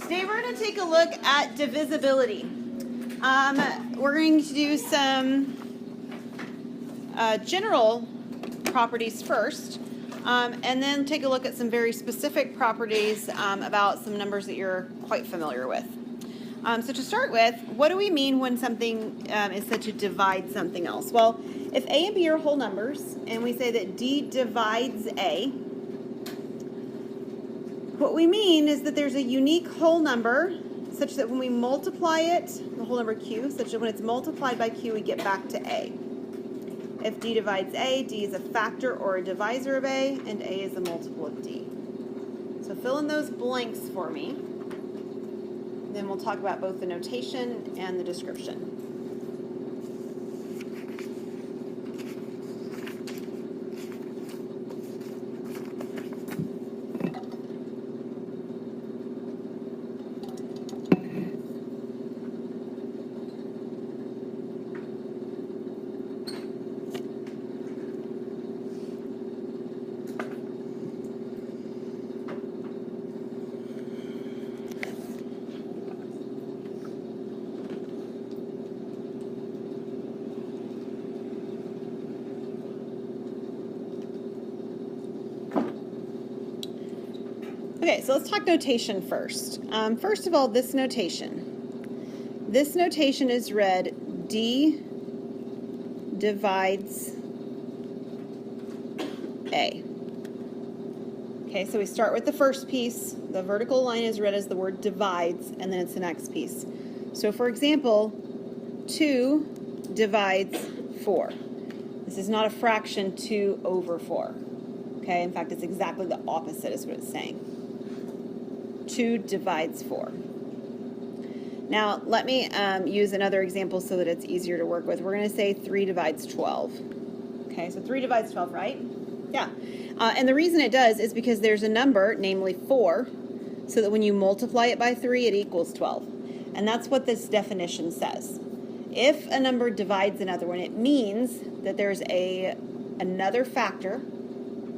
Today we're going to take a look at divisibility. We're going to do some general properties first, and then take a look at some very specific properties about some numbers that you're quite familiar with. So to start with, what do we mean when something is said to divide something else? Well, if A and B are whole numbers, and we say that D divides A, what we mean is that there's a unique whole number such that when we multiply it, the whole number Q, such that when it's multiplied by Q, we get back to A. If D divides A, D is a factor or a divisor of A, and A is a multiple of D. So fill in those blanks for me. Then we'll talk about both the notation and the description. Okay, so let's talk notation first. First of all, this notation. This notation is read D divides A. Okay, so we start with the first piece. The vertical line is read as the word divides, and then it's the next piece. So for example, 2 divides 4. This is not a fraction 2 over 4. Okay, in fact, it's exactly the opposite is what it's saying. 2 divides 4. Now, let me use another example so that it's easier to work with. We're going to say 3 divides 12. Okay, so 3 divides 12, right? Yeah. And the reason it does is because there's a number, namely 4, so that when you multiply it by 3, it equals 12. And that's what this definition says. If a number divides another one, it means that there's another factor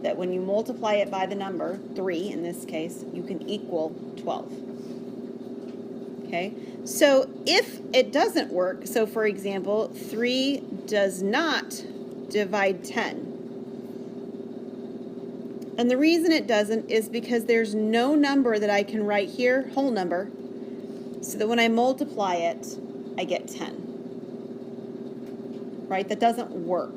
that when you multiply it by the number, 3 in this case, you can equal 12. Okay, so if it doesn't work, so for example, 3 does not divide 10. And the reason it doesn't is because there's no number that I can write here, whole number, so that when I multiply it, I get 10. Right, that doesn't work.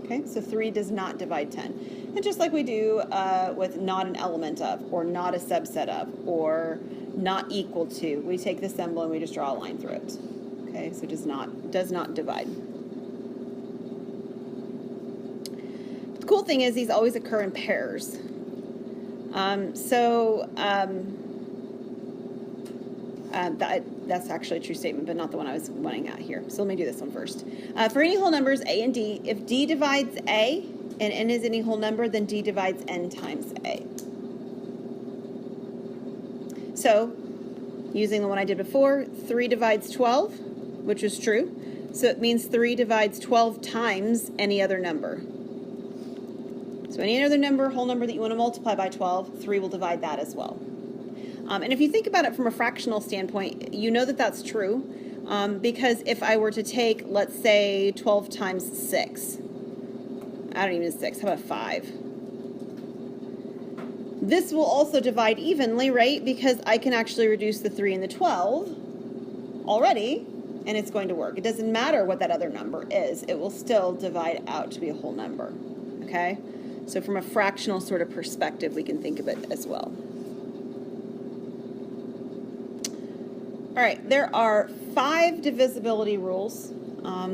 Okay, so 3 does not divide 10. And just like we do with not an element of, or not a subset of, or not equal to, we take the symbol and we just draw a line through it. Okay, so it does not divide. The cool thing is these always occur in pairs. That's actually a true statement, but not the one I was wanting at here. So let me do this one first. For any whole numbers, A and D, if D divides A and N is any whole number, then D divides N times A. So, using the one I did before, 3 divides 12, which is true. So it means 3 divides 12 times any other number. So any other number, whole number that you want to multiply by 12, 3 will divide that as well. And if you think about it from a fractional standpoint, you know that that's true, because if I were to take, let's say, 12 times 6, I don't even know 6, how about 5? This will also divide evenly, right, because I can actually reduce the 3 and the 12 already, and it's going to work. It doesn't matter what that other number is. It will still divide out to be a whole number, okay? So from a fractional sort of perspective, we can think of it as well. All right, there are 5 divisibility rules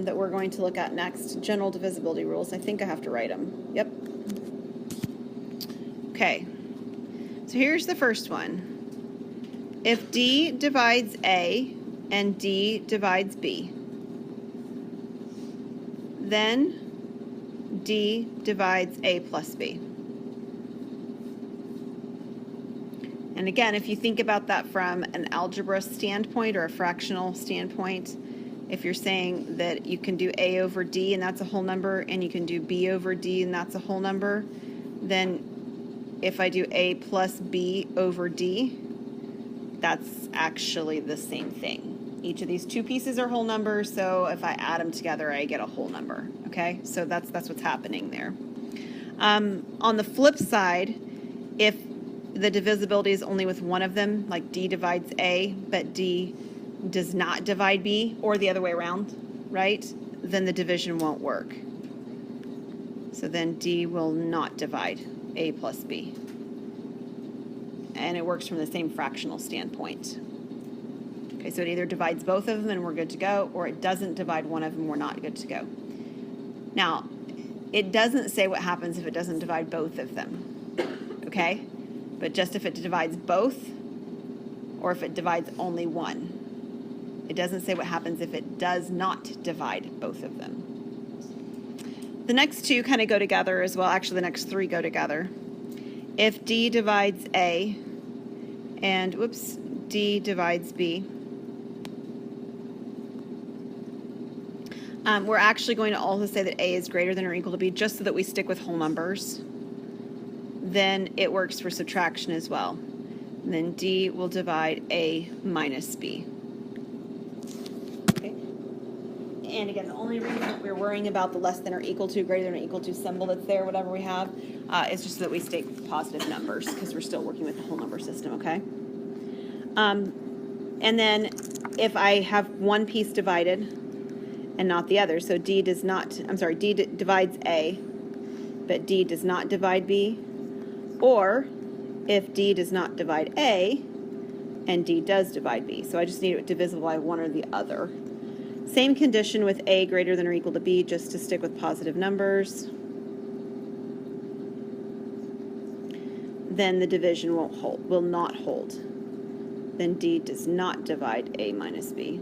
that we're going to look at next. General divisibility rules. I think I have to write them. Yep. Okay, so here's the first one. If D divides A and D divides B, then D divides A plus B. And again, if you think about that from an algebra standpoint or a fractional standpoint, if you're saying that you can do A over D and that's a whole number, and you can do B over D and that's a whole number, then if I do A plus B over D, that's actually the same thing. Each of these two pieces are whole numbers, so if I add them together, I get a whole number, okay? So that's what's happening there. On the flip side, if the divisibility is only with one of them, like D divides A, but D does not divide B, or the other way around, right? Then the division won't work. So then D will not divide A plus B. And it works from the same fractional standpoint. Okay, so it either divides both of them and we're good to go, or it doesn't divide one of them, we're not good to go. Now, it doesn't say what happens if it doesn't divide both of them, okay? But just if it divides both, or if it divides only one. It doesn't say what happens if it does not divide both of them. The next two kind of go together as well. Actually, the next three go together. If D divides A and, whoops, D divides B, we're actually going to also say that A is greater than or equal to B just so that we stick with whole numbers. Then it works for subtraction as well. And then D will divide A minus B. Okay. And again, the only reason that we're worrying about the less than or equal to, greater than or equal to symbol that's there, whatever we have, is just so that we stay with positive numbers because we're still working with the whole number system, okay? And then if I have one piece divided and not the other, so D divides A, but D does not divide B, or if D does not divide A and D does divide B. So I just need it divisible by one or the other. Same condition with A greater than or equal to B, just to stick with positive numbers. Then the division will not hold. Then D does not divide A minus B.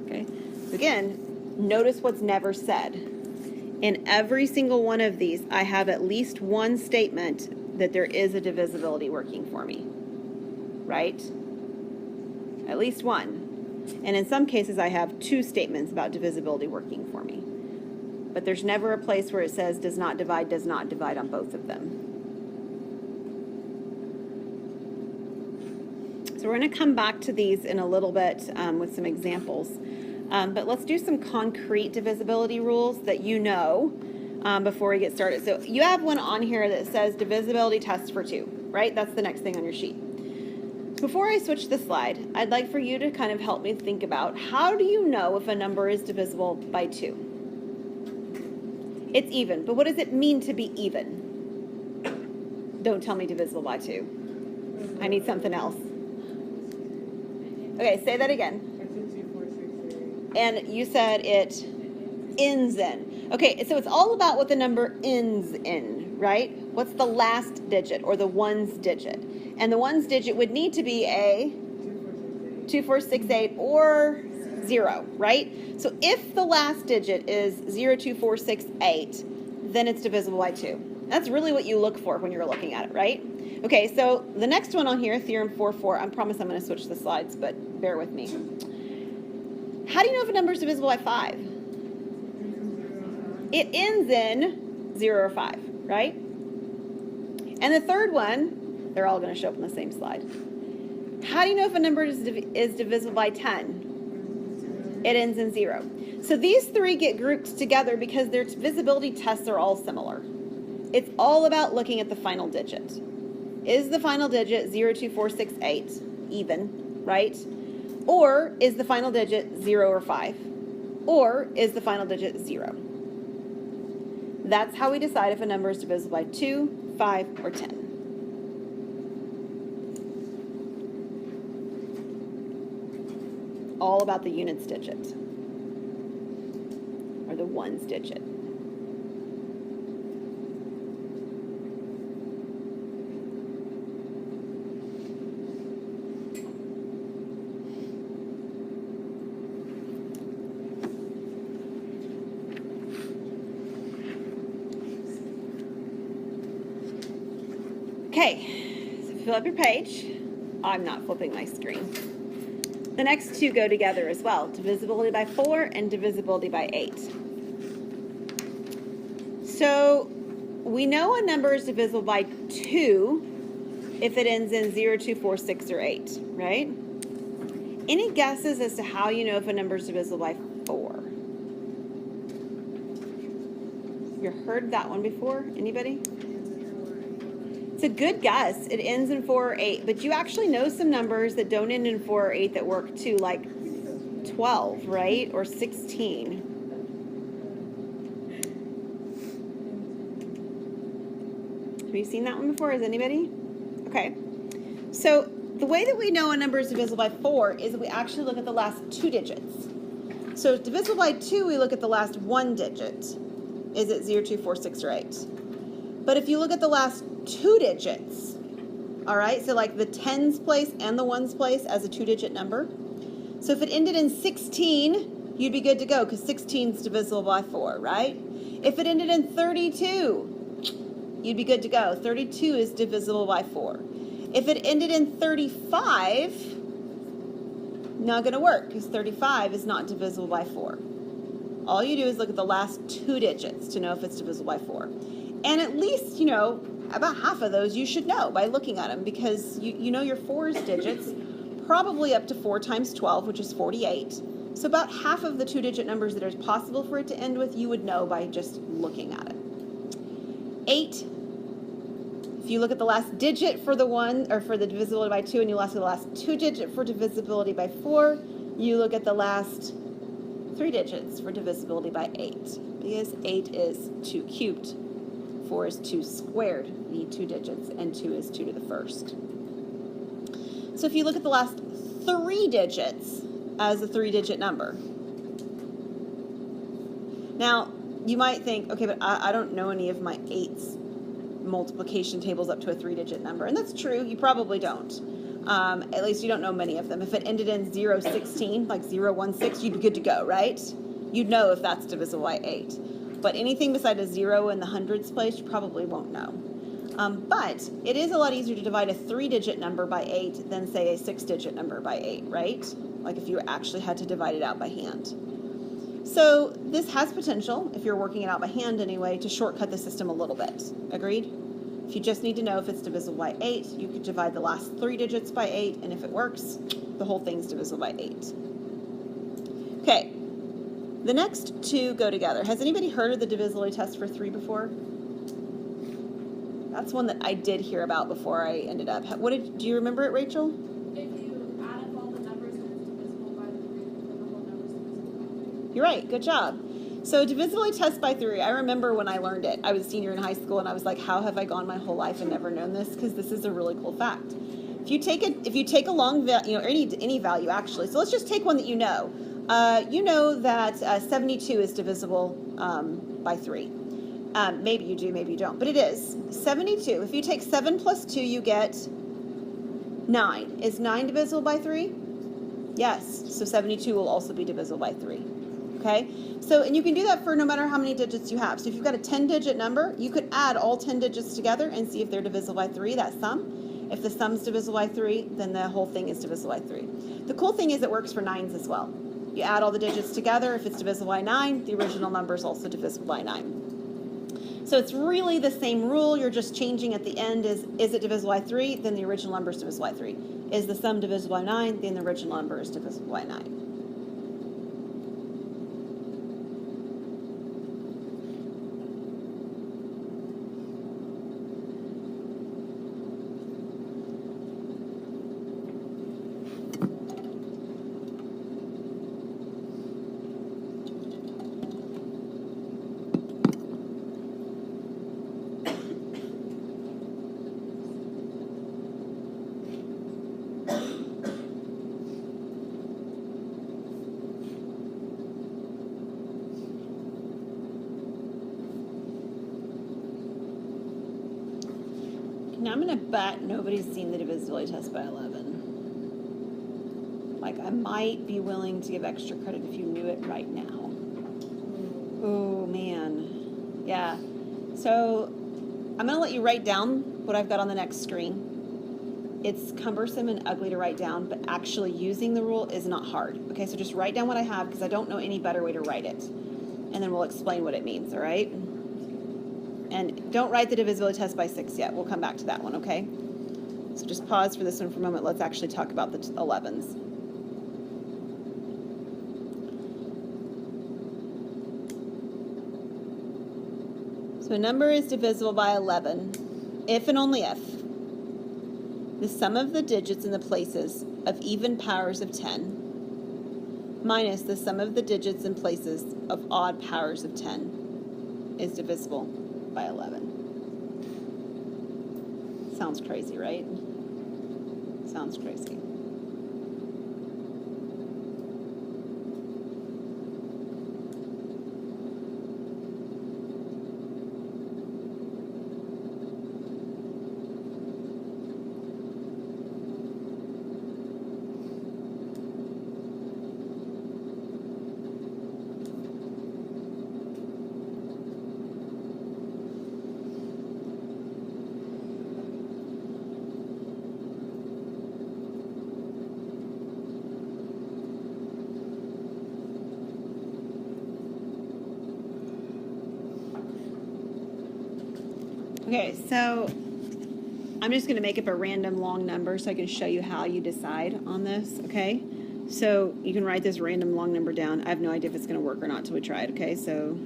Okay, so again, notice what's never said. In every single one of these, I have at least one statement that there is a divisibility working for me, right? At least one. And in some cases, I have two statements about divisibility working for me. But there's never a place where it says does not divide on both of them. So we're going to come back to these in a little bit with some examples. But let's do some concrete divisibility rules that you know before we get started. So you have one on here that says divisibility test for 2, right? That's the next thing on your sheet. Before I switch the slide, I'd like for you to kind of help me think about how do you know if a number is divisible by 2? It's even, but what does it mean to be even? Don't tell me divisible by 2. I need something else. Okay, say that again. And you said it ends in. Okay, so it's all about what the number ends in, right? What's the last digit or the ones digit? And the ones digit would need to be a 2468 or 0, right? So if the last digit is 02468, then it's divisible by 2. That's really what you look for when you're looking at it, right? Okay, so the next one on here, theorem 4.4, I promise I'm going to switch the slides, but bear with me. How do you know if a number is divisible by 5? It ends in 0 or 5, right? And the third one, they're all going to show up on the same slide. How do you know if a number is divisible by 10? It ends in 0. So these three get grouped together because their divisibility tests are all similar. It's all about looking at the final digit. Is the final digit 02468 even, right? Or is the final digit 0 or 5? Or is the final digit 0? That's how we decide if a number is divisible by 2, 5, or 10. All about the units digit, or the ones digit. Okay, so fill up your page. I'm not flipping my screen. The next two go together as well, divisibility by 4 and divisibility by 8. So we know a number is divisible by 2 if it ends in 0, 2, 4, 6, or 8, right? Any guesses as to how you know if a number is divisible by 4? You heard that one before? Anybody? It's a good guess. It ends in 4 or 8, but you actually know some numbers that don't end in 4 or 8 that work too, like 12, right? Or 16. Have you seen that one before? Has anybody? Okay. So the way that we know a number is divisible by 4 is that we actually look at the last 2 digits. So if divisible by 2, we look at the last 1 digit. Is it 0, 2, 4, 6, or 8? But if you look at the last 2 digits, all right, so like the tens place and the ones place as a 2-digit number. So if it ended in 16, you'd be good to go because 16 is divisible by 4, right? If it ended in 32, you'd be good to go. 32 is divisible by 4. If it ended in 35, not going to work because 35 is not divisible by 4. All you do is look at the last 2 digits to know if it's divisible by 4. And at least, you know, about half of those you should know by looking at them because you know your 4's digits, probably up to 4 times 12, which is 48. So about half of the 2-digit numbers that are possible for it to end with, you would know by just looking at it. 8, if you look at the last digit for the 1, or for the divisibility by 2, and you look at the last 2 digit for divisibility by 4, you look at the last 3 digits for divisibility by 8, because 8 is 2 cubed. 4 is 2 squared. You need 2 digits, and 2 is 2 to the first. So if you look at the last 3 digits as a 3-digit number. Now, you might think, okay, but I don't know any of my 8's multiplication tables up to a 3-digit number. And that's true. You probably don't. At least you don't know many of them. If it ended in 0, 16, like 0, 1, 6, you'd be good to go, right? You'd know if that's divisible by 8. But anything beside a 0 in the hundreds place, you probably won't know. But it is a lot easier to divide a 3-digit number by 8 than, say, a 6-digit number by 8, right? Like if you actually had to divide it out by hand. So this has potential, if you're working it out by hand anyway, to shortcut the system a little bit. Agreed? If you just need to know if it's divisible by 8, you could divide the last 3 digits by 8, and if it works, the whole thing's divisible by 8. Okay. The next 2 go together. Has anybody heard of the divisibility test for 3 before? That's one that I did hear about before I ended up. Do you remember it, Rachel? If you add up all the numbers and it's divisible by 3, then the whole number is divisible by 3. You're right. Good job. So divisibility test by 3, I remember when I learned it. I was a senior in high school, and I was like, how have I gone my whole life and never known this? Because this is a really cool fact. If you take a long value, or any value actually, so let's just take one that you know. You know that 72 is divisible by 3. Maybe you do, maybe you don't, but it is. 72, if you take 7 plus 2, you get 9. Is 9 divisible by 3? Yes, so 72 will also be divisible by 3. Okay, so, and you can do that for no matter how many digits you have. So if you've got a 10-digit number, you could add all 10 digits together and see if they're divisible by 3, that sum. If the sum's divisible by 3, then the whole thing is divisible by 3. The cool thing is it works for 9s as well. You add all the digits together. If it's divisible by 9, the original number is also divisible by 9. So it's really the same rule. You're just changing at the end is it divisible by 3? Then the original number is divisible by 3. Is the sum divisible by 9? Then the original number is divisible by 9. Now I'm going to bet nobody's seen the divisibility test by 11. Like, I might be willing to give extra credit if you knew it right now. Oh, man. Yeah. So I'm going to let you write down what I've got on the next screen. it's cumbersome and ugly to write down, but actually using the rule is not hard. Okay, so just write down what I have because I don't know any better way to write it. And then we'll explain what it means, all right? And don't write the divisibility test by 6 yet. We'll come back to that one, okay? So just pause for this one for a moment. Let's actually talk about the 11s. So a number is divisible by 11 if and only if the sum of the digits in the places of even powers of 10 minus the sum of the digits in places of odd powers of 10 is divisible by 11. Sounds crazy, right? Sounds crazy. Okay, so I'm just going to make up a random long number so I can show you how you decide on this, okay? So you can write this random long number down. I have no idea if it's going to work or not until we try it, okay? So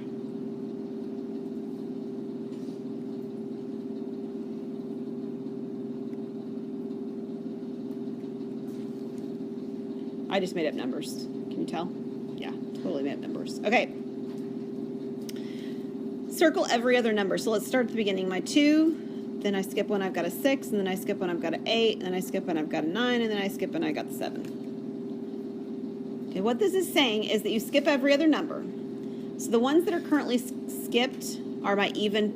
I just made up numbers. Can you tell? Yeah, totally made up numbers. Okay. Circle every other number. So let's start at the beginning. My 2, then I skip one, I've got a 6, and then I skip one, I've got an 8, and then I skip one, I've got a 9, and then I skip one, I got the 7. Okay, what this is saying is that you skip every other number. So the ones that are currently skipped are my even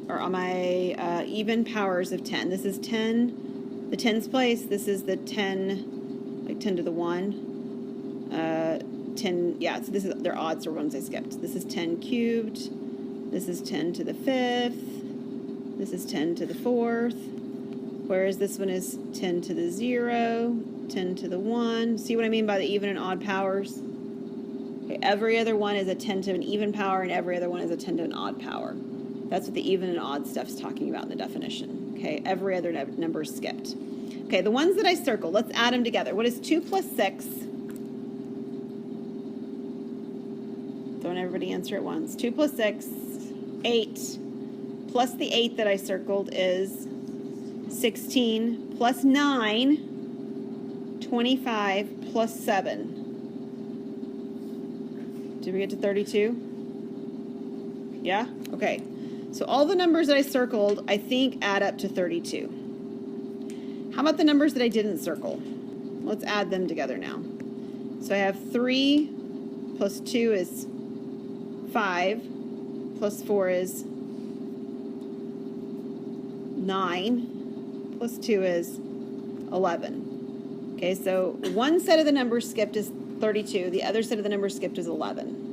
powers of 10. This is 10, the tens place. This is the 10, like 10 to the 1. 10, yeah, so this is their odds or ones I skipped. This is 10 cubed. This is 10 to the 5th. This is 10 to the 4th. Whereas this one is 10 to the 0, 10 to the 1. See what I mean by the even and odd powers? Okay, every other one is a 10 to an even power, and every other one is a 10 to an odd power. That's what the even and odd stuff is talking about in the definition. Okay, every other number is skipped. Okay, the ones that I circled, let's add them together. What is 2 plus 6? Don't everybody answer at once. 2 plus 6, 8, plus the 8 that I circled is 16, plus 9, 25, plus 7. Did we get to 32? Yeah? Okay. So all the numbers that I circled, I think, add up to 32. How about the numbers that I didn't circle? Let's add them together now. So I have 3 plus 2 is 5, plus 4 is 9, plus 2 is 11. Okay, so one set of the numbers skipped is 32, the other set of the numbers skipped is 11.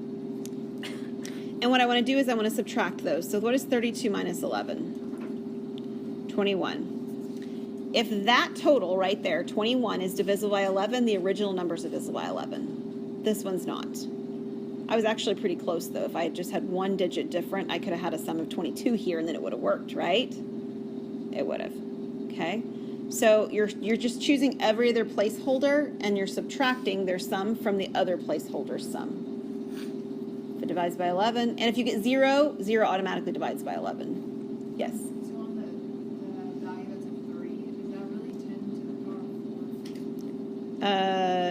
And what I want to do is I want to subtract those. So what is 32 minus 11? 21. If that total right there, 21, is divisible by 11, the original number is divisible by 11. This one's not. I was actually pretty close, though. If I had just had one digit different, I could have had a sum of 22 here, and then it would have worked, right? It would have. Okay? So you're just choosing every other placeholder, and you're subtracting their sum from the other placeholder's sum. If it divides by 11, and if you get 0, 0 automatically divides by 11. Yes? So on the value that's a 3, is that really 10 to the power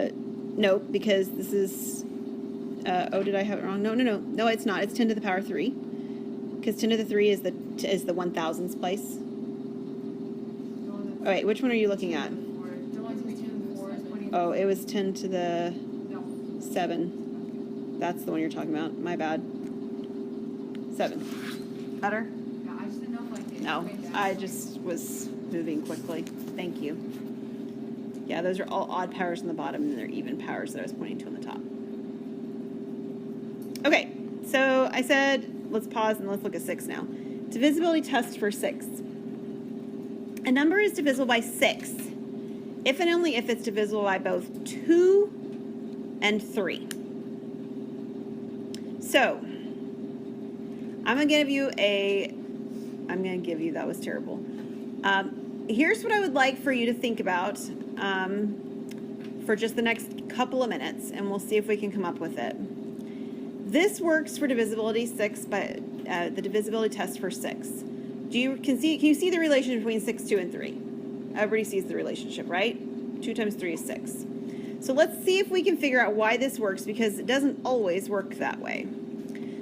of 4? No, because this is... oh, did I have it wrong? No, it's not. It's 10 to the power 3. Because 10 to the 3 is the 1,000s place. Oh, wait, which one are you looking at? Oh, it was 10 to the 7. That's the one you're talking about. My bad. 7. Better? Yeah, I just didn't know if like No, I just was moving quickly. Thank you. Yeah, those are all odd powers on the bottom, and they're even powers that I was pointing to on the top. Okay, so I said, let's pause and let's look at 6 now. Divisibility test for 6. A number is divisible by 6 if and only if it's divisible by both 2 and 3. So, I'm going to give you that was terrible. Here's what I would like for you to think about for just the next couple of minutes, and we'll see if we can come up with it. This works for divisibility 6, but the divisibility test for 6. Can you see the relationship between 6, 2, and 3? Everybody sees the relationship, right? 2 times 3 is 6. So let's see if we can figure out why this works, because it doesn't always work that way.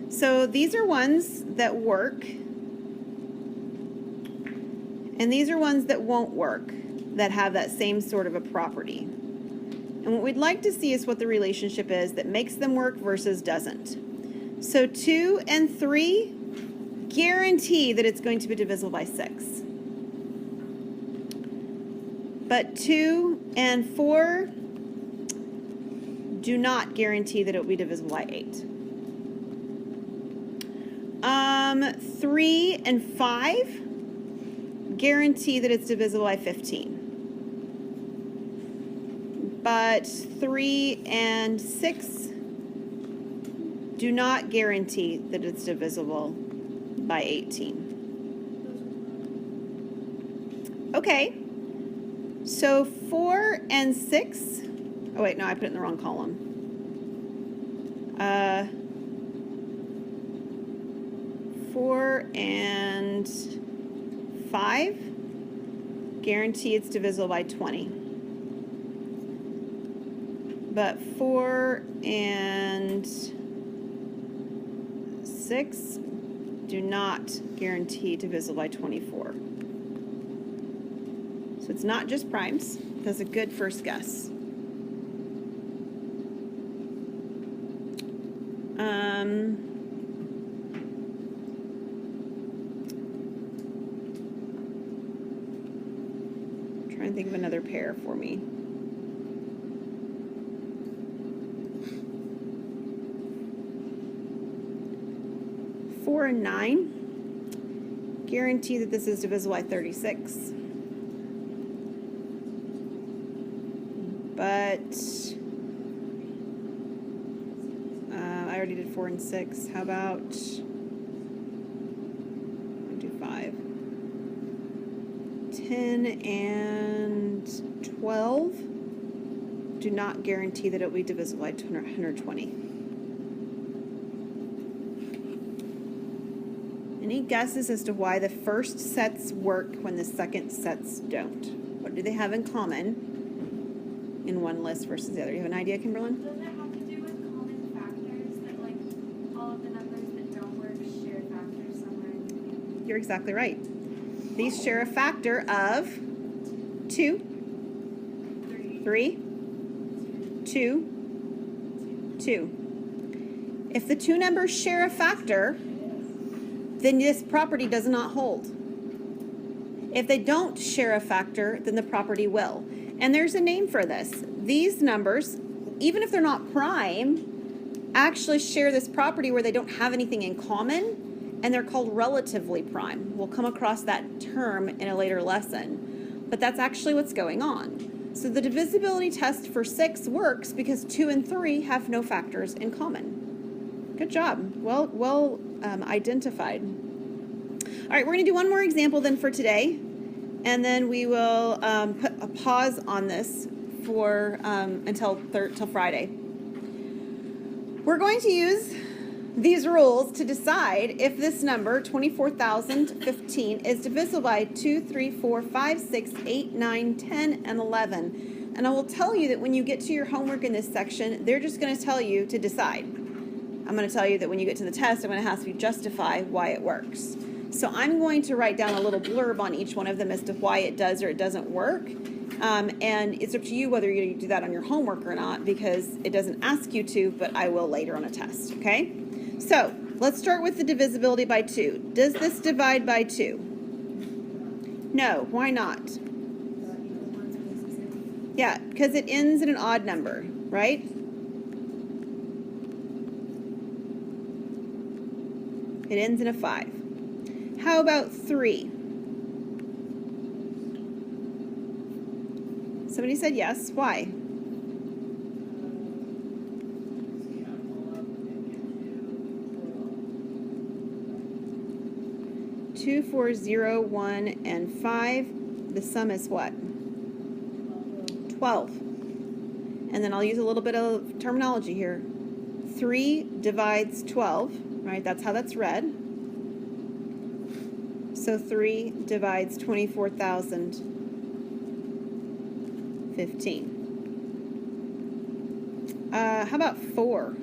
So these are ones that work, and these are ones that won't work, that have that same sort of a property. And what we'd like to see is what the relationship is that makes them work versus doesn't. So 2 and 3 guarantee that it's going to be divisible by 6. But 2 and 4 do not guarantee that it will be divisible by 8. 3 and 5 guarantee that it's divisible by 15. But 3 and 6 do not guarantee that it's divisible by 18. Okay, so 4 and 6, oh wait, no, I put it in the wrong column. 4 and 5 guarantee it's divisible by 20. But 4 and 6 do not guarantee divisible by 24. So it's not just primes. That's a good first guess. Trying to think of another pair for me. Four and 9 guarantee that this is divisible by 36. But I already did 4 and 6. How about I'll do 5. 10 and 12 do not guarantee that it will be divisible by 120. Any guesses as to why the first sets work when the second sets don't? What do they have in common in one list versus the other? You have an idea, Kimberlyn? Doesn't it have to do with common factors that, like, all of the numbers that don't work share factors somewhere in between? You're exactly right. These share a factor of 2, 3, 2, 2. If the two numbers share a factor, then this property does not hold. If they don't share a factor, then the property will. And there's a name for this. These numbers, even if they're not prime, actually share this property where they don't have anything in common, and they're called relatively prime. We'll come across that term in a later lesson, but that's actually what's going on. So the divisibility test for 6 works because 2 and 3 have no factors in common. Good job. Well identified. All right, we're going to do one more example then for today, and then we will put a pause on this for until Friday. We're going to use these rules to decide if this number 24,015 is divisible by 2, 3, 4, 5, 6, 8, 9, 10, and 11. And I will tell you that when you get to your homework in this section, they're just going to tell you to decide. I'm going to tell you that when you get to the test, I'm going to have you justify why it works. So I'm going to write down a little blurb on each one of them as to why it does or it doesn't work. And it's up to you whether you do that on your homework or not, because it doesn't ask you to, but I will later on a test, okay? So let's start with the divisibility by 2. Does this divide by 2? No, why not? Yeah, because it ends in an odd number, right? It ends in a 5. How about 3? So Somebody said yes. Why? Two, 4, 0, 1, and 5. The sum is what? 12. And then I'll use a little bit of terminology here. 3 divides 12, right? That's how that's read. So 3 divides 24,015. How about 4?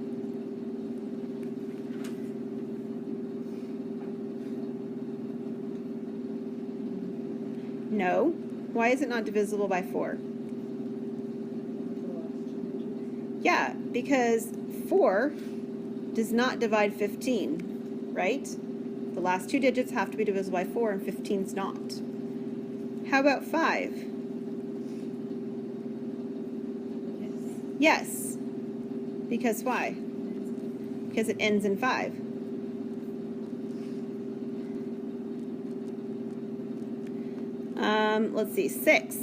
No. Why is it not divisible by 4? Yeah, because 4 does not divide 15, right? The last two digits have to be divisible by 4, and 15's not. How about 5? Yes. Because why? Because it ends in 5. Let's see, 6.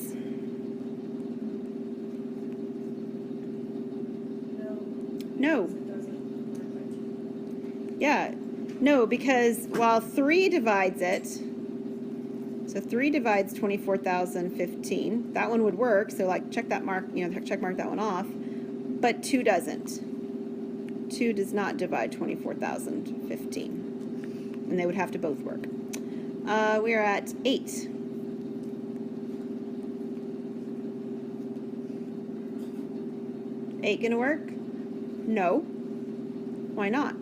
No. Yeah. No, because while 3 divides it, so 3 divides 24,015, that one would work, so like check that mark, check mark that one off, but 2 doesn't. 2 does not divide 24,015, and they would have to both work. We are at 8. Eight gonna work? No. Why not?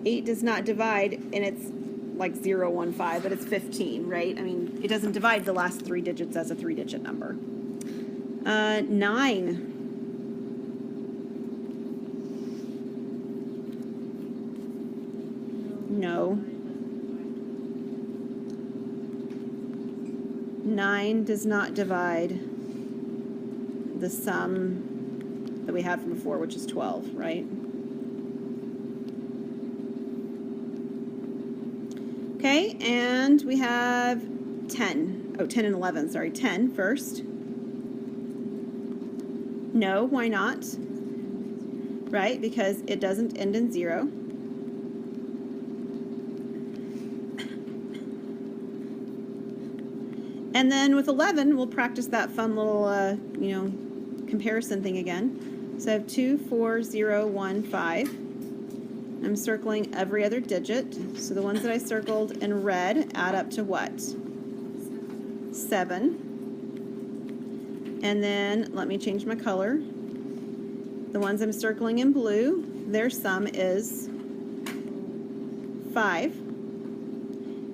8 does not divide, and it's like 0, 1, 5, but it's 15, right? I mean, it doesn't divide the last 3 digits as a 3-digit number. 9. No. 9 does not divide the sum that we had from before, which is 12, right? Okay, and we have 10. Oh, 10 and 11, sorry. 10 first. No, why not? Right, because it doesn't end in 0. And then with 11, we'll practice that fun little, comparison thing again. So I have 2, 4, 0, 1, 5. I'm circling every other digit. So the ones that I circled in red add up to what? 7. And then let me change my color. The ones I'm circling in blue, their sum is 5.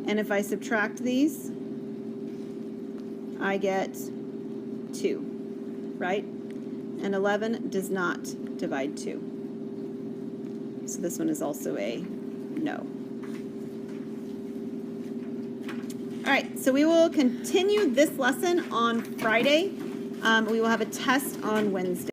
And if I subtract these, I get 2, right? And 11 does not divide 2. So this one is also a no. All right, so we will continue this lesson on Friday. We will have a test on Wednesday.